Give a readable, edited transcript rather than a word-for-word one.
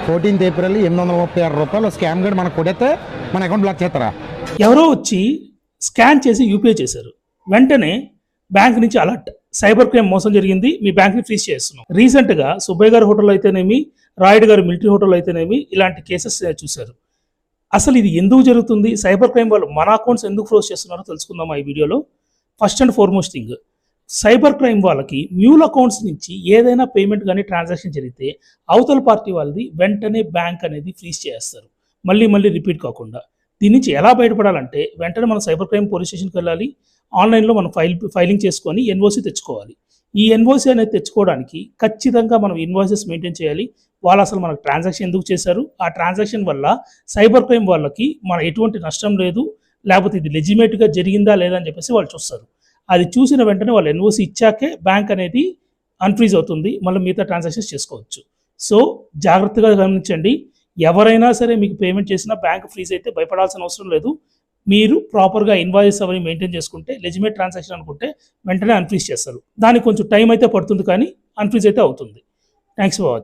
14th April ₹836 scam గడ్ మనకు కొడితే మన అకౌంట్ బ్లాక్ చేస్తారా? ఎవరో వచ్చి స్కాన్ చేసి యూపీఐ చేశారు. వెంటనే బ్యాంక్ నుంచి అలర్ట్, సైబర్ క్రైమ్ మోసం జరిగింది, మీ బ్యాంక్ని ఫ్రీజ్ చేస్తున్నాం. రీసెంట్గా సుబ్బయ్య గారి హోటల్ అయితేనేమి, రాయుడు గారి మిలిటరీ హోటల్ అయితేనేమి ఇలాంటి కేసెస్ చూశారు. అసలు ఇది ఎందుకు జరుగుతుంది, సైబర్ క్రైమ్ వాళ్ళు మన అకౌంట్స్ ఎందుకు ఫ్రోజ్ చేస్తున్నారో తెలుసుకుందాం ఈ వీడియోలో. First and foremost thing, cyber crime వాళ్ళకి మ్యూల్ అకౌంట్స్ నుంచి ఏదైనా పేమెంట్ కానీ ట్రాన్సాక్షన్ జరిగితే అవతల పార్టీ వాళ్ళది వెంటనే బ్యాంక్ అనేది ఫ్రీజ్ చేస్తారు, మళ్ళీ రిపీట్ కాకుండా. దీని నుంచి ఎలా బయటపడాలంటే వెంటనే మనం సైబర్ క్రైమ్ పోలీస్ స్టేషన్కి వెళ్ళాలి, ఆన్లైన్లో మనం ఫైలింగ్ చేసుకొని ఎన్ఓసి తెచ్చుకోవాలి. ఈ ఎన్ఓసి అనేది తెచ్చుకోవడానికి ఖచ్చితంగా మనం ఇన్వాయిసెస్ మెయింటైన్ చేయాలి. వాళ్ళు అసలు మనకు ట్రాన్సాక్షన్ ఎందుకు చేశారు, ఆ ట్రాన్సాక్షన్ వల్ల సైబర్ క్రైమ్ వాళ్ళకి మన ఎటువంటి నష్టం లేదు, లేకపోతే ఇది లెజిమేట్గా జరిగిందా లేదా అని చెప్పేసి వాళ్ళు చూస్తారు. అది చూసిన వెంటనే వాళ్ళు ఎన్ఓసి ఇచ్చాకే బ్యాంక్ అనేది అన్ఫ్రీజ్ అవుతుంది, మళ్ళీ మిగతా ట్రాన్సాక్షన్స్ చేసుకోవచ్చు. సో జాగ్రత్తగా గమనించండి, ఎవరైనా సరే మీకు పేమెంట్ చేసినా బ్యాంక్ ఫ్రీజ్ అయితే భయపడాల్సిన అవసరం లేదు. మీరు ప్రాపర్గా ఇన్వాయిస్ అవన్నీ మెయింటైన్ చేసుకుంటే, లెజిమేట్ ట్రాన్సాక్షన్ అనుకుంటే వెంటనే అన్ఫ్రీజ్ చేస్తారు. దానికి కొంచెం టైం అయితే పడుతుంది, కానీ అన్ఫ్రీజ్ అయితే అవుతుంది. Thanks for watching.